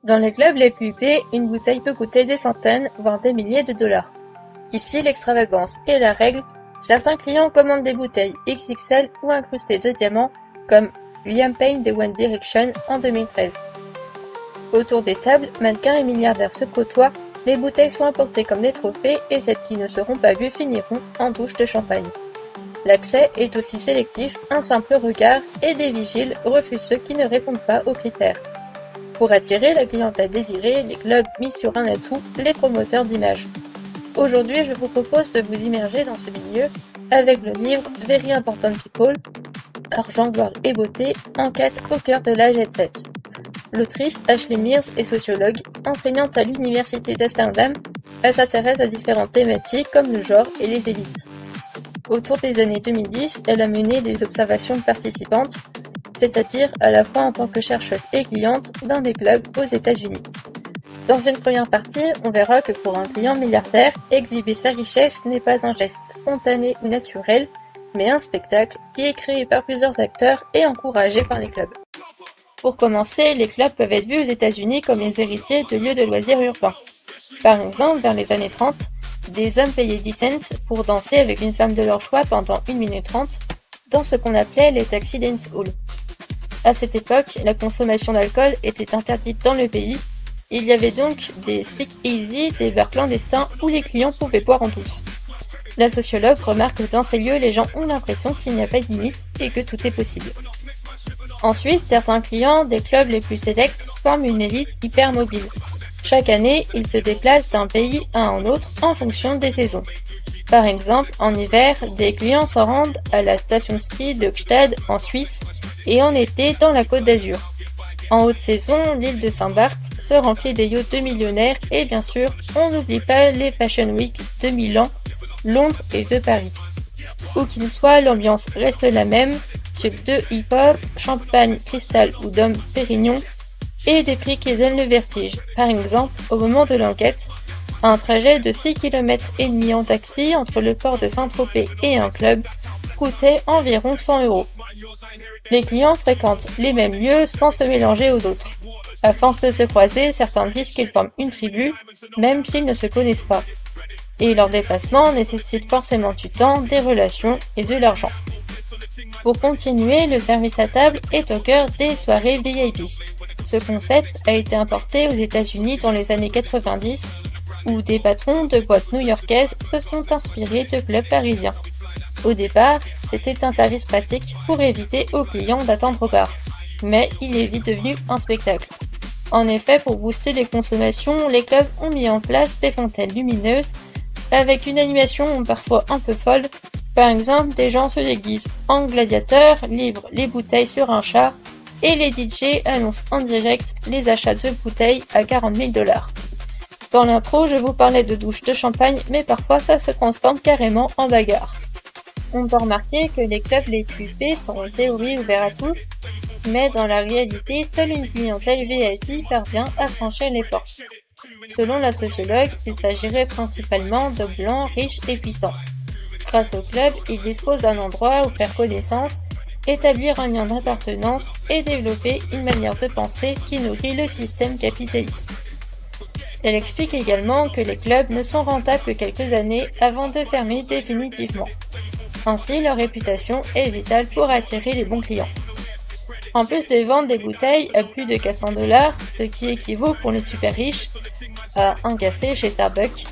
Dans les clubs les plus huppés, une bouteille peut coûter des centaines, voire des milliers de dollars. Ici, l'extravagance est la règle. Certains clients commandent des bouteilles XXL ou incrustées de diamants, comme Liam Payne de One Direction en 2013. Autour des tables, mannequins et milliardaires se côtoient, les bouteilles sont apportées comme des trophées et celles qui ne seront pas vues finiront en douche de champagne. L'accès est aussi sélectif, un simple regard et des vigiles refusent ceux qui ne répondent pas aux critères. Pour attirer la clientèle désirée, les clubs misent sur un atout, les promoteurs d'images. Aujourd'hui, je vous propose de vous immerger dans ce milieu avec le livre Very Important People, Argent, gloire et beauté, enquête au cœur de la jet set. L'autrice Ashley Mears est sociologue, enseignante à l'université d'Amsterdam. Elle s'intéresse à différentes thématiques comme le genre et les élites. Autour des années 2010, elle a mené des observations participantes, c'est-à-dire à la fois en tant que chercheuse et cliente dans des clubs aux États-Unis. Dans une première partie, on verra que pour un client milliardaire, exhiber sa richesse n'est pas un geste spontané ou naturel, mais un spectacle qui est créé par plusieurs acteurs et encouragé par les clubs. Pour commencer, les clubs peuvent être vus aux États-Unis comme les héritiers de lieux de loisirs urbains. Par exemple, vers les années 30, des hommes payaient 10 cents pour danser avec une femme de leur choix pendant 1 minute 30 dans ce qu'on appelait les taxi dance halls. À cette époque, la consommation d'alcool était interdite dans le pays. Il y avait donc des speak-easy, des bars clandestins où les clients pouvaient boire en douce. La sociologue remarque que dans ces lieux, les gens ont l'impression qu'il n'y a pas de limite et que tout est possible. Ensuite, certains clients des clubs les plus sélects forment une élite hyper mobile. Chaque année, ils se déplacent d'un pays à un autre en fonction des saisons. Par exemple, en hiver, des clients se rendent à la station de ski de Gstaad en Suisse et en été dans la Côte d'Azur. En haute saison, l'île de Saint-Barth se remplit des yachts de millionnaires et bien sûr, on n'oublie pas les Fashion Week de Milan, Londres et de Paris. Où qu'il soit, l'ambiance reste la même, tube de hip-hop, champagne, cristal ou Dom Pérignon, et des prix qui donnent le vertige. Par exemple, au moment de l'enquête, un trajet de 6,5 km en taxi entre le port de Saint-Tropez et un club coûtait environ 100 €. Les clients fréquentent les mêmes lieux sans se mélanger aux autres. À force de se croiser, certains disent qu'ils forment une tribu, même s'ils ne se connaissent pas. Et leur déplacement nécessite forcément du temps, des relations et de l'argent. Pour continuer, le service à table est au cœur des soirées VIP. Ce concept a été importé aux États-Unis dans les années 90, où des patrons de boîtes new-yorkaises se sont inspirés de clubs parisiens. Au départ, c'était un service pratique pour éviter aux clients d'attendre au bar, mais il est vite devenu un spectacle. En effet, pour booster les consommations, les clubs ont mis en place des fontaines lumineuses avec une animation parfois un peu folle. Par exemple, des gens se déguisent en gladiateurs, livrent les bouteilles sur un char et les DJ annoncent en direct les achats de bouteilles à 40 000 $. Dans l'intro, je vous parlais de douche de champagne, mais parfois ça se transforme carrément en bagarre. On peut remarquer que les clubs les plus huppés sont en théorie ouverts à tous, mais dans la réalité, seule une clientèle VIP parvient à franchir les portes. Selon la sociologue, il s'agirait principalement de blancs, riches et puissants. Grâce au club, ils disposent d'un endroit où faire connaissance, établir un lien d'appartenance et développer une manière de penser qui nourrit le système capitaliste. Elle explique également que les clubs ne sont rentables que quelques années avant de fermer définitivement. Ainsi, leur réputation est vitale pour attirer les bons clients. En plus de vendre des bouteilles à plus de 400 $, ce qui équivaut pour les super riches à un café chez Starbucks,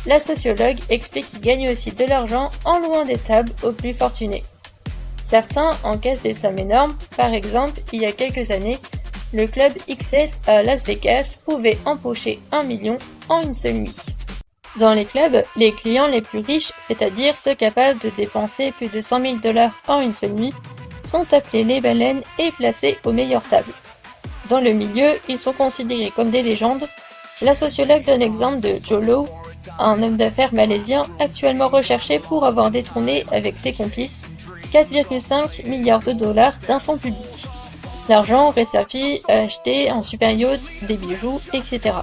la sociologue explique qu'ils gagnent aussi de l'argent en louant des tables aux plus fortunés. Certains encaissent des sommes énormes. Par exemple, il y a quelques années, le club XS à Las Vegas pouvait empocher 1 million en une seule nuit. Dans les clubs, les clients les plus riches, c'est-à-dire ceux capables de dépenser plus de 100 000 $ en une seule nuit, sont appelés les baleines et placés aux meilleures tables. Dans le milieu, ils sont considérés comme des légendes. La sociologue donne l'exemple de Joe Low, un homme d'affaires malaisien actuellement recherché pour avoir détourné avec ses complices 4,5 milliards de $ d'un fonds public. L'argent aurait servi à acheter un super yacht, des bijoux, etc.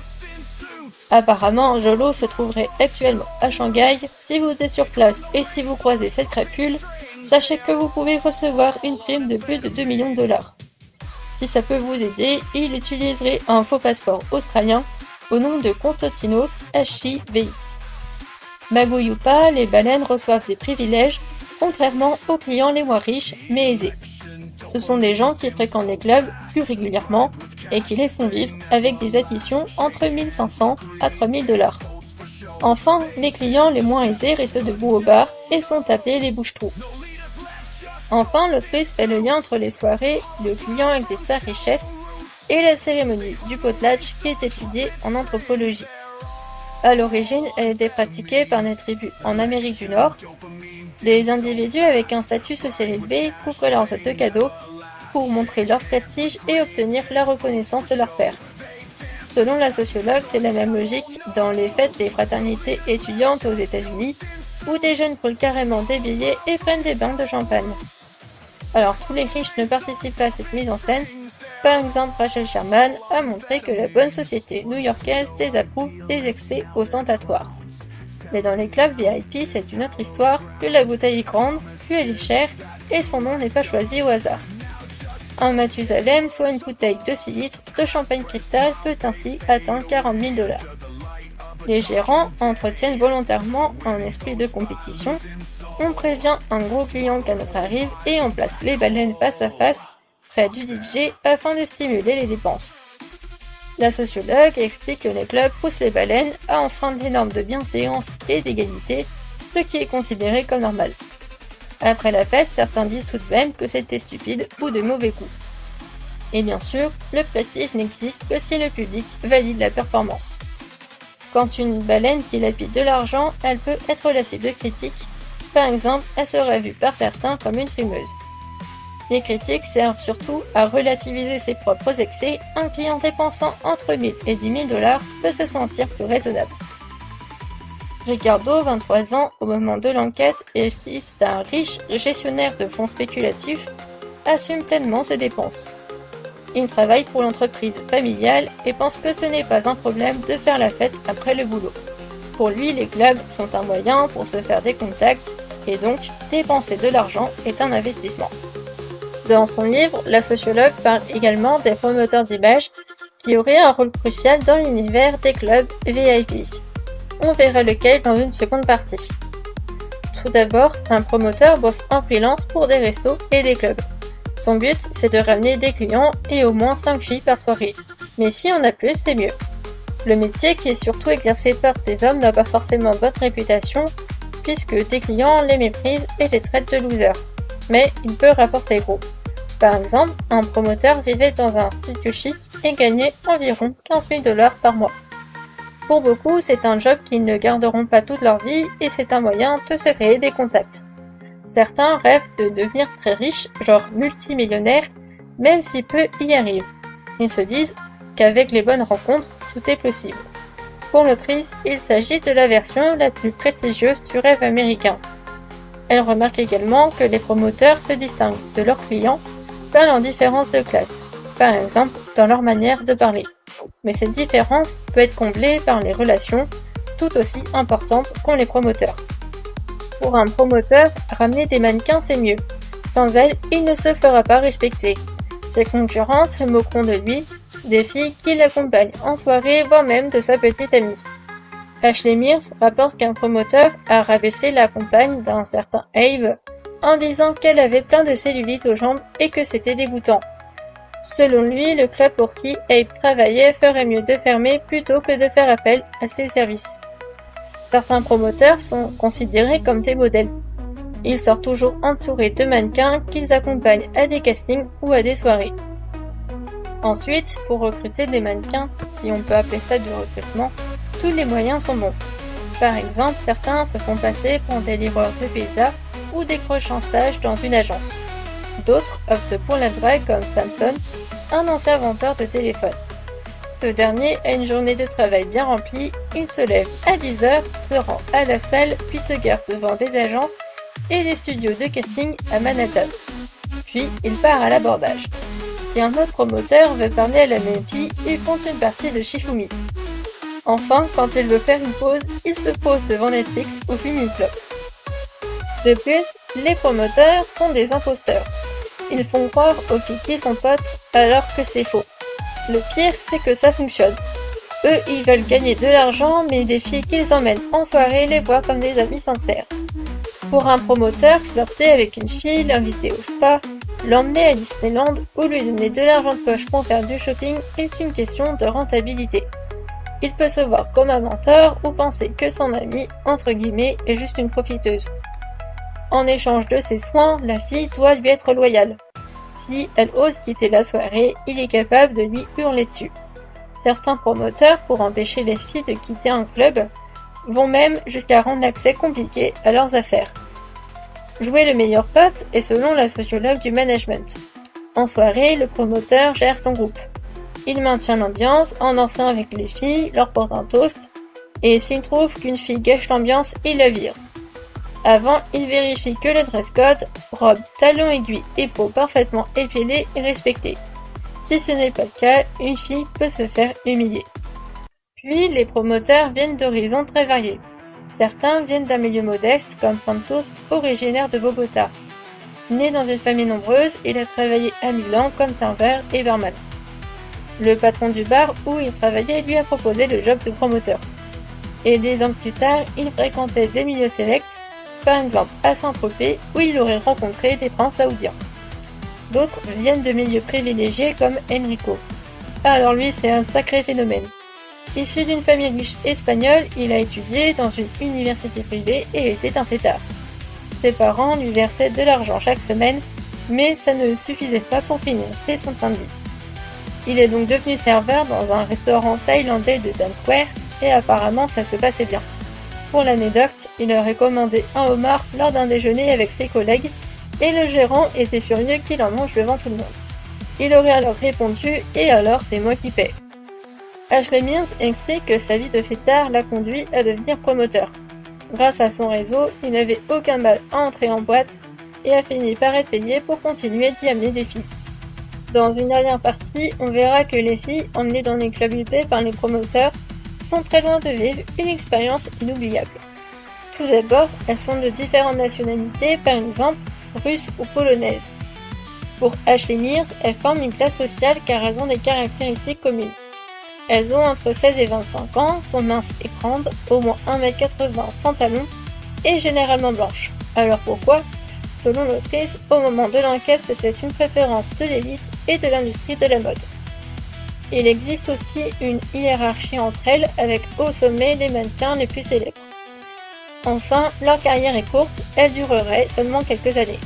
Apparemment, Jolo se trouverait actuellement à Shanghai. Si vous êtes sur place et si vous croisez cette crapule, sachez que vous pouvez recevoir une prime de plus de 2 millions de $. Si ça peut vous aider, il utiliserait un faux passeport australien au nom de Konstantinos Achiveis. Magouille ou pas, les baleines reçoivent des privilèges, contrairement aux clients les moins riches mais aisés. Ce sont des gens qui fréquentent les clubs plus régulièrement et qui les font vivre avec des additions entre 1500 à 3000 $. Enfin, les clients les moins aisés restent debout au bar et sont appelés les bouche-trous. Enfin, l'autrice fait le lien entre les soirées, le client exhibe sa richesse, et la cérémonie du potlatch qui est étudiée en anthropologie. À l'origine, elle était pratiquée par des tribus en Amérique du Nord. Des individus avec un statut social élevé couvraient leurs hôtes de cadeaux pour montrer leur prestige et obtenir la reconnaissance de leur père. Selon la sociologue, c'est la même logique dans les fêtes des fraternités étudiantes aux États-Unis, où des jeunes brûlent carrément des billets et prennent des bains de champagne. Alors tous les riches ne participent pas à cette mise en scène. Par exemple, Rachel Sherman a montré que la bonne société new-yorkaise désapprouve les excès ostentatoires. Mais dans les clubs VIP, c'est une autre histoire, plus la bouteille est grande, plus elle est chère, et son nom n'est pas choisi au hasard. Un Mathusalem, soit une bouteille de 6 litres de champagne cristal, peut ainsi atteindre 40 000 $. Les gérants entretiennent volontairement un esprit de compétition. On prévient un gros client qu'un autre arrive et on place les baleines face à face, près du DJ, afin de stimuler les dépenses. La sociologue explique que les clubs poussent les baleines à enfreindre les normes de bienséance et d'égalité, ce qui est considéré comme normal. Après la fête, certains disent tout de même que c'était stupide ou de mauvais goût. Et bien sûr, le prestige n'existe que si le public valide la performance. Quand une baleine dilapide de l'argent, elle peut être la cible de critiques. Par exemple, elle sera vue par certains comme une frimeuse. Les critiques servent surtout à relativiser ses propres excès. Un client dépensant entre 1000 et 10 000 $ peut se sentir plus raisonnable. Ricardo, 23 ans, au moment de l'enquête, est fils d'un riche gestionnaire de fonds spéculatifs, assume pleinement ses dépenses. Il travaille pour l'entreprise familiale et pense que ce n'est pas un problème de faire la fête après le boulot. Pour lui, les clubs sont un moyen pour se faire des contacts et donc dépenser de l'argent est un investissement. Dans son livre, la sociologue parle également des promoteurs d'images qui auraient un rôle crucial dans l'univers des clubs VIP. On verra lequel dans une seconde partie. Tout d'abord, un promoteur bosse en freelance pour des restos et des clubs. Son but, c'est de ramener des clients et au moins 5 filles par soirée. Mais si on a plus, c'est mieux. Le métier, qui est surtout exercé par des hommes, n'a pas forcément bonne réputation, puisque des clients les méprisent et les traitent de losers. Mais il peut rapporter gros. Par exemple, un promoteur vivait dans un studio chic et gagnait environ 15 000 $ par mois. Pour beaucoup, c'est un job qu'ils ne garderont pas toute leur vie et c'est un moyen de se créer des contacts. Certains rêvent de devenir très riches, genre multimillionnaires, même si peu y arrivent. Ils se disent qu'avec les bonnes rencontres, tout est possible. Pour l'autrice, il s'agit de la version la plus prestigieuse du rêve américain. Elle remarque également que les promoteurs se distinguent de leurs clients par leur différence de classe, par exemple dans leur manière de parler. Mais cette différence peut être comblée par les relations, tout aussi importantes qu'ont les promoteurs. Pour un promoteur, ramener des mannequins c'est mieux. Sans elles, il ne se fera pas respecter. Ses concurrents se moqueront de lui, des filles qui l'accompagnent en soirée, voire même de sa petite amie. Ashley Mears rapporte qu'un promoteur a rabaissé la compagne d'un certain Abe en disant qu'elle avait plein de cellulite aux jambes et que c'était dégoûtant. Selon lui, le club pour qui Abe travaillait ferait mieux de fermer plutôt que de faire appel à ses services. Certains promoteurs sont considérés comme des modèles. Ils sortent toujours entourés de mannequins qu'ils accompagnent à des castings ou à des soirées. Ensuite, pour recruter des mannequins, si on peut appeler ça du recrutement, tous les moyens sont bons. Par exemple, certains se font passer pour des livreurs de pizza ou décrochent un stage dans une agence. D'autres optent pour la drague comme Samson, un ancien vendeur de téléphone. Ce dernier a une journée de travail bien remplie, il se lève à 10h, se rend à la salle, puis se gare devant des agences et des studios de casting à Manhattan. Puis il part à l'abordage. Si un autre promoteur veut parler à la même fille, ils font une partie de Shifumi. Enfin, quand il veut faire une pause, il se pose devant Netflix ou fume une clope. De plus, les promoteurs sont des imposteurs. ils font croire aux filles qu'ils sont potes alors que c'est faux. Le pire, c'est que ça fonctionne. Eux, ils veulent gagner de l'argent, mais des filles qu'ils emmènent en soirée les voient comme des amis sincères. Pour un promoteur, flirter avec une fille, l'inviter au spa, l'emmener à Disneyland ou lui donner de l'argent de poche pour faire du shopping est une question de rentabilité. Il peut se voir comme un menteur ou penser que son amie, entre guillemets, est juste une profiteuse. En échange de ses soins, la fille doit lui être loyale. Si elle ose quitter la soirée, il est capable de lui hurler dessus. Certains promoteurs, pour empêcher les filles de quitter un club, vont même jusqu'à rendre l'accès compliqué à leurs affaires. Jouer le meilleur pote est selon la sociologue du management. En soirée, le promoteur gère son groupe. Il maintient l'ambiance en dansant avec les filles, leur porte un toast, et s'il trouve qu'une fille gâche l'ambiance, il la vire. Avant, il vérifie que le dress code, robe, talons aiguilles et peau parfaitement épilée est respecté. Si ce n'est pas le cas, une fille peut se faire humilier. Puis, les promoteurs viennent d'horizons très variés. Certains viennent d'un milieu modeste, comme Santos, originaire de Bogota. Né dans une famille nombreuse, il a travaillé à Milan comme serveur et barman. Le patron du bar où il travaillait lui a proposé le job de promoteur. Et des ans plus tard, il fréquentait des milieux sélects, par exemple à Saint-Tropez, où il aurait rencontré des princes saoudiens. D'autres viennent de milieux privilégiés comme Enrico. Alors lui, c'est un sacré phénomène. Issu d'une famille riche espagnole, il a étudié dans une université privée et était un fêtard. Ses parents lui versaient de l'argent chaque semaine, mais ça ne suffisait pas pour financer son train de vie. Il est donc devenu serveur dans un restaurant thaïlandais de Times Square, et apparemment ça se passait bien. Pour l'anecdote, il aurait commandé un homard lors d'un déjeuner avec ses collègues, et le gérant était furieux qu'il en mange devant tout le monde. Il aurait alors répondu « Et alors, c'est moi qui paie ». Ashley Mears explique que sa vie de fêtard l'a conduit à devenir promoteur. Grâce à son réseau, il n'avait aucun mal à entrer en boîte et a fini par être payé pour continuer d'y amener des filles. Dans une dernière partie, on verra que les filles emmenées dans les clubs huppés par les promoteurs sont très loin de vivre une expérience inoubliable. Tout d'abord, elles sont de différentes nationalités, par exemple russes ou polonaises. Pour Ashley Mears, elles forment une classe sociale car elles ont des caractéristiques communes. Elles ont entre 16 et 25 ans, sont minces et grandes, au moins 1m80 sans talons, et généralement blanches. Alors pourquoi ? Selon l'autrice, au moment de l'enquête, c'était une préférence de l'élite et de l'industrie de la mode. Il existe aussi une hiérarchie entre elles, avec au sommet les mannequins les plus célèbres. Enfin, leur carrière est courte, elle durerait seulement quelques années.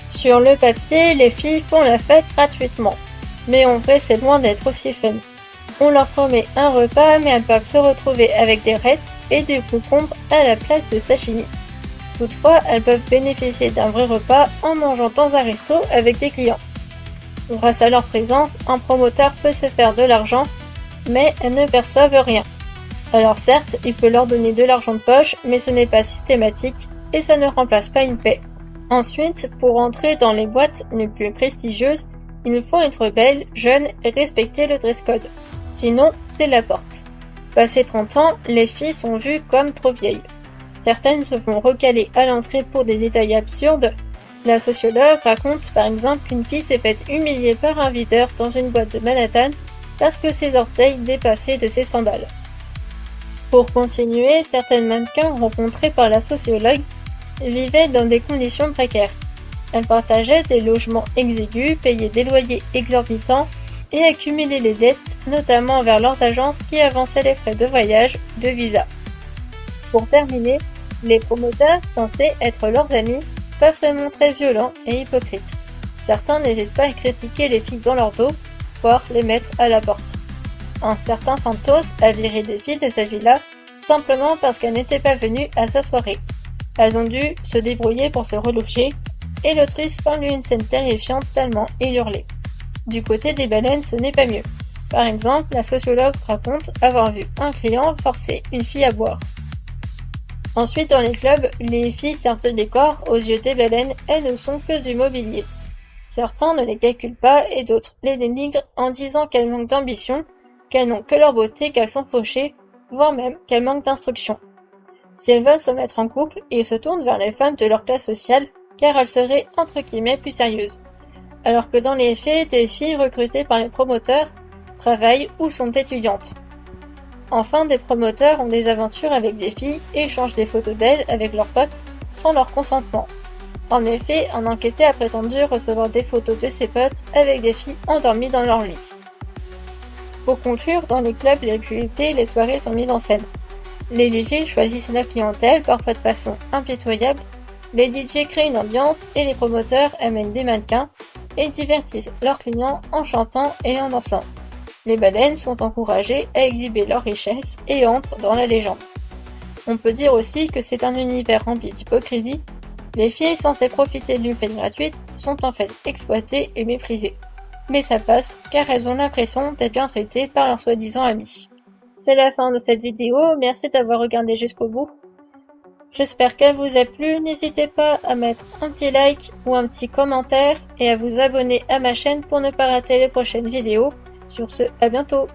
Sur le papier, les filles font la fête gratuitement, mais en vrai c'est loin d'être aussi fun. On leur promet un repas, mais elles peuvent se retrouver avec des restes et du concombre à la place de sashimi. Toutefois, elles peuvent bénéficier d'un vrai repas en mangeant dans un resto avec des clients. Grâce à leur présence, un promoteur peut se faire de l'argent, mais elles ne perçoivent rien. Alors certes, il peut leur donner de l'argent de poche, mais ce n'est pas systématique et ça ne remplace pas une paie. Ensuite, pour entrer dans les boîtes les plus prestigieuses, il faut être belle, jeune et respecter le dress code. Sinon, c'est la porte. Passé 30 ans, les filles sont vues comme trop vieilles. Certaines se font recaler à l'entrée pour des détails absurdes. La sociologue raconte par exemple qu'une fille s'est faite humilier par un videur dans une boîte de Manhattan parce que ses orteils dépassaient de ses sandales. Pour continuer, certaines mannequins rencontrées par la sociologue vivaient dans des conditions précaires. Elles partageaient des logements exigus, payaient des loyers exorbitants et accumulaient les dettes, notamment envers leurs agences qui avançaient les frais de voyage, de visa. Pour terminer, les promoteurs, censés être leurs amis, peuvent se montrer violents et hypocrites. Certains n'hésitent pas à critiquer les filles dans leur dos, voire les mettre à la porte. Un certain Santos a viré des filles de sa villa simplement parce qu'elles n'étaient pas venues à sa soirée. Elles ont dû se débrouiller pour se reloger, et l'autrice peint lui une scène terrifiante tellement il hurlait. Du côté des baleines, ce n'est pas mieux. Par exemple, la sociologue raconte avoir vu un client forcer une fille à boire. Ensuite, dans les clubs, les filles servent de décor aux yeux des baleines, elles ne sont que du mobilier. Certains ne les calculent pas et d'autres les dénigrent en disant qu'elles manquent d'ambition, qu'elles n'ont que leur beauté, qu'elles sont fauchées, voire même qu'elles manquent d'instruction. Si elles veulent se mettre en couple, ils se tournent vers les femmes de leur classe sociale, car elles seraient entre guillemets plus sérieuses. alors que dans les faits, des filles recrutées par les promoteurs travaillent ou sont étudiantes. Enfin, des promoteurs ont des aventures avec des filles et échangent des photos d'elles avec leurs potes sans leur consentement. En effet, un enquêté a prétendu recevoir des photos de ses potes avec des filles endormies dans leur lit. Pour conclure, dans les clubs les plus huppés, les soirées sont mises en scène. Les vigiles choisissent la clientèle, parfois de façon impitoyable, les DJ créent une ambiance et les promoteurs amènent des mannequins et divertissent leurs clients en chantant et en dansant. Les baleines sont encouragées à exhiber leurs richesses et entrent dans la légende. On peut dire aussi que c'est un univers rempli d'hypocrisie. Les filles censées profiter d'une fête gratuite sont en fait exploitées et méprisées. Mais ça passe, car elles ont l'impression d'être bien traitées par leurs soi-disant amis. C'est la fin de cette vidéo, merci d'avoir regardé jusqu'au bout. J'espère qu'elle vous a plu, n'hésitez pas à mettre un petit like ou un petit commentaire et à vous abonner à ma chaîne pour ne pas rater les prochaines vidéos. Sur ce, à bientôt!